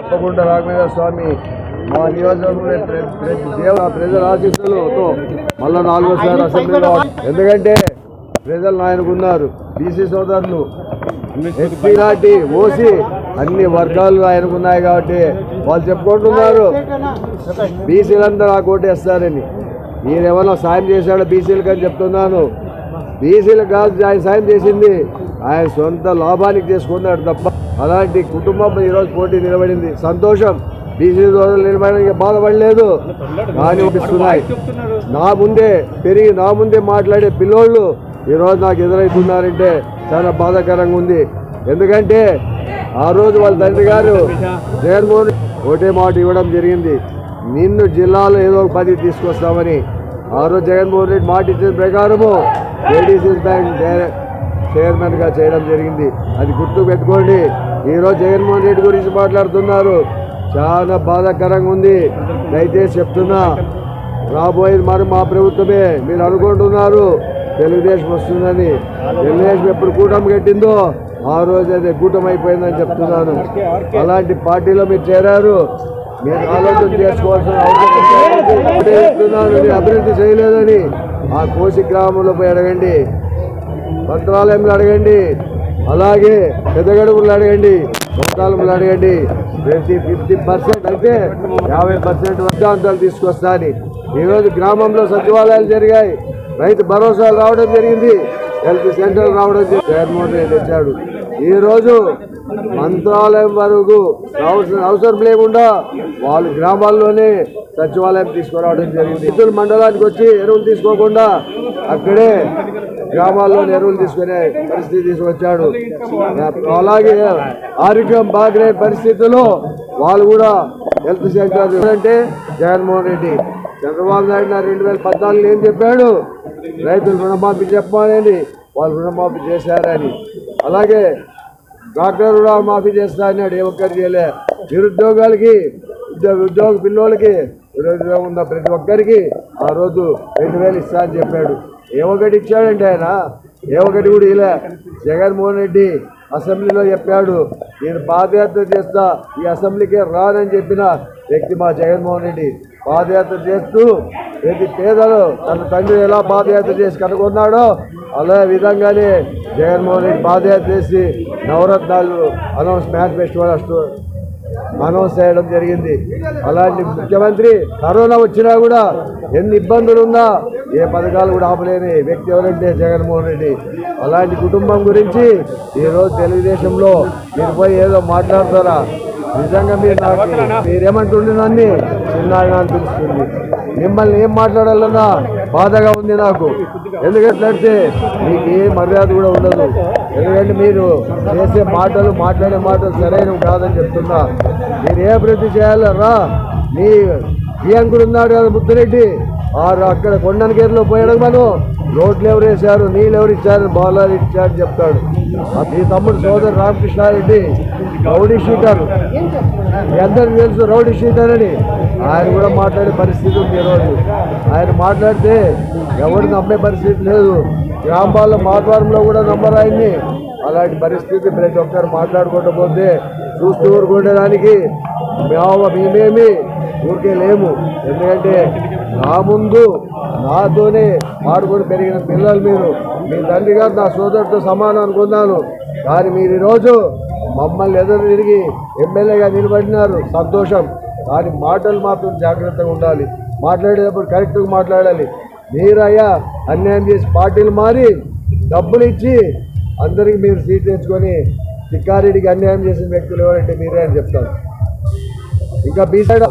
తప్పకుండా రాఘవేంద్ర స్వామి మా నియోజకవర్గంలో ప్రజల ఆశీస్సులతో మళ్ళా 4వ అసెంబ్లీలో, ఎందుకంటే ప్రజలు ఆయనకున్నారు. బీసీ సోదరులు, ఎస్సీ నాటి ఓసీ అన్ని వర్గాలు ఆయనకున్నాయి కాబట్టి వాళ్ళు చెప్పుకుంటున్నారు బీసీలందరూ ఆ కోటేస్తారని. ఈయనేమన్నా సాయం చేశాడో బీసీలకు అని చెప్తున్నాను. బీసీలకు కాదు ఆయన సాయం చేసింది, ఆయన సొంత లాభానికి చేసుకున్నాడు తప్ప. అలాంటి కుటుంబం ఈరోజు పోటీ నిలబడింది, సంతోషం. బీసీ సోదరులు నిలబడడానికి బాధపడలేదు. కానీ అనిపిస్తున్నాయి, నా ముందే పెరిగి నా ముందే మాట్లాడే పిల్లోళ్ళు ఈరోజు నాకు ఎదురవుతున్నారంటే చాలా బాధాకరంగా ఉంది. ఎందుకంటే ఆ రోజు వాళ్ళ తండ్రి గారు జగన్మోహన్ ఒకటే మాట ఇవ్వడం జరిగింది, నిన్ను జిల్లాలో ఏదో ఒక 10 తీసుకొస్తామని. ఆ రోజు జగన్మోహన్ రెడ్డి మాట ఇచ్చిన ప్రకారము ఏడీసీ బ్యాంక్ చైర్మన్గా చేయడం జరిగింది. అది గుర్తు పెట్టుకోండి. ఈరోజు జగన్మోహన్ రెడ్డి గురించి మాట్లాడుతున్నారు, చాలా బాధాకరంగా ఉంది. దయచేసి చెప్తున్నా, రాబోయేది మరి మా ప్రభుత్వమే. మీరు అనుకుంటున్నారు తెలుగుదేశం వస్తుందని. తెలుగుదేశం ఎప్పుడు కూటమి కట్టిందో ఆ రోజు అదే కూటమి అయిపోయిందని చెప్తున్నాను. అలాంటి పార్టీలో మీరు చేరారు, మీరు ఆలోచన చేసుకోవాల్సిన అవసరం చెప్తున్నాను. మీరు అభివృద్ధి చేయలేదని ఆ కోసి గ్రామంలో పోయి అడగండి, మంత్రాలయంలో అడగండి, అలాగే పెద్దగడుగులు అడగండి, గోతాలంలో అడగండి. ప్రతి 50% అయితే 50% వర్గాంతాలు తీసుకొస్తా అని. ఈరోజు గ్రామంలో సచివాలయాలు జరిగాయి, రైతు భరోసాలు రావడం జరిగింది, హెల్త్ సెంటర్లు రావడం జగన్మోహన్ రెడ్డి తెచ్చాడు. ఈరోజు మంత్రాలయం వరకు అవసరం లేకుండా వాళ్ళు గ్రామాల్లోనే సచివాలయం తీసుకురావడం జరిగింది. రైతులు మండలానికి వచ్చి ఎరువులు తీసుకోకుండా అక్కడే గ్రామాల్లోనే ఎరువులు తీసుకునే పరిస్థితి తీసుకొచ్చాడు. అలాగే ఆరోగ్యం బాగలేని పరిస్థితుల్లో వాళ్ళు కూడా హెల్త్ సెంటర్ అంటే జగన్మోహన్ రెడ్డి. చంద్రబాబు నాయుడు 2014 ఏం చెప్పాడు, రైతులు రుణమాఫీ చెప్పాలని, వాళ్ళు రుణమాఫీ చేశారని. అలాగే డాక్టర్ రుణమాఫీ చేస్తా అన్నాడు, ఏ ఒక్కరు చేయలే. నిరుద్యోగాలకి ఉద్యోగ పిల్లలకి ఉద్యోగం ఉన్న ప్రతి ఒక్కరికి ఆ రోజు 2000 ఇస్తా అని చెప్పాడు. ఏ ఒకటి ఇచ్చాడంటే ఆయన, ఏ ఒకటి కూడా ఇలా. జగన్మోహన్ రెడ్డి అసెంబ్లీలో చెప్పాడు, నేను పాదయాత్ర చేస్తా, ఈ అసెంబ్లీకే రానని చెప్పిన వ్యక్తి మా జగన్మోహన్ రెడ్డి. పాదయాత్ర చేస్తూ ప్రతి పేదలు తన తండ్రి ఎలా పాదయాత్ర చేసి కనుగొన్నాడో అలా విధంగానే జగన్మోహన్ రెడ్డి పాదయాత్ర చేసి నవరత్నాలు మేనిఫెస్టో అనౌన్స్ చేయడం జరిగింది. అలాంటి ముఖ్యమంత్రి కరోనా వచ్చినా కూడా ఎన్ని ఇబ్బందులు ఉన్నా ఏ పథకాలు కూడా ఆపలేని వ్యక్తి ఎవరంటే జగన్మోహన్ రెడ్డి. అలాంటి కుటుంబం గురించి ఈరోజు తెలుగుదేశంలో మీరు పోయి ఏదో మాట్లాడతారా? నిజంగా మీరేమంటుండేనని చిన్నాయన అనిపిస్తుంది. మిమ్మల్ని ఏం మాట్లాడాలన్నా బాధగా ఉంది నాకు. ఎందుకంటే మీకు ఏ మర్యాద కూడా ఉండదు. ఎందుకంటే మీరు చేసే మాట్లాడే మాటలు సరైనవి కాదని చెప్తున్నా. మీరు ఏ అభివృద్ధి చేయాలరా? మీ ప్రియాంకుడు ఉన్నాడు కదా ముద్దురెడ్డి, అక్కడ కొండనకేరులో పోయడం మనం రోడ్లు ఎవరు వేశారు, నీళ్ళు ఎవరు ఇచ్చారు, బాలాలు ఇచ్చారని చెప్తాడు. మీ తమ్ముడు సోదరు రామకృష్ణారెడ్డి రౌడీ షీటర్, అందరికి తెలుసు రౌడీ షీటర్ అని. ఆయన కూడా మాట్లాడే పరిస్థితి ఉంది. ఈరోజు ఆయన మాట్లాడితే ఎవరు నమ్మే పరిస్థితి లేదు. గ్రామాల్లో మాట్లాడంలో కూడా నమ్మరు ఆయన్ని. అలాంటి పరిస్థితి ప్రతి ఒక్కరు మాట్లాడుకుంటూ పోతే చూస్తూ ఊరుకునేదానికి మేమేమి ఊరికే లేము. ఎందుకంటే నా ముందు నాతోనే ఆడుకొని పెరిగిన పిల్లలు మీరు. మీ తండ్రి గారు నా సోదరుడితో సమానం అనుకున్నాను. కానీ మీరు ఈరోజు మమ్మల్ని ఎదురు తిరిగి ఎమ్మెల్యేగా నిలబడినారు, సంతోషం. కానీ మాటలు మాత్రం జాగ్రత్తగా ఉండాలి, మాట్లాడేటప్పుడు కరెక్ట్గా మాట్లాడాలి. మీరయ్యా అన్యాయం చేసి పార్టీలు మారి డబ్బులు ఇచ్చి అందరికీ మీరు సీట్ తెచ్చుకొని తిక్కారెడ్డికి అన్యాయం చేసిన వ్యక్తులు ఎవరంటే మీరే అని చెప్తాను. ఇంకా బీసైడ్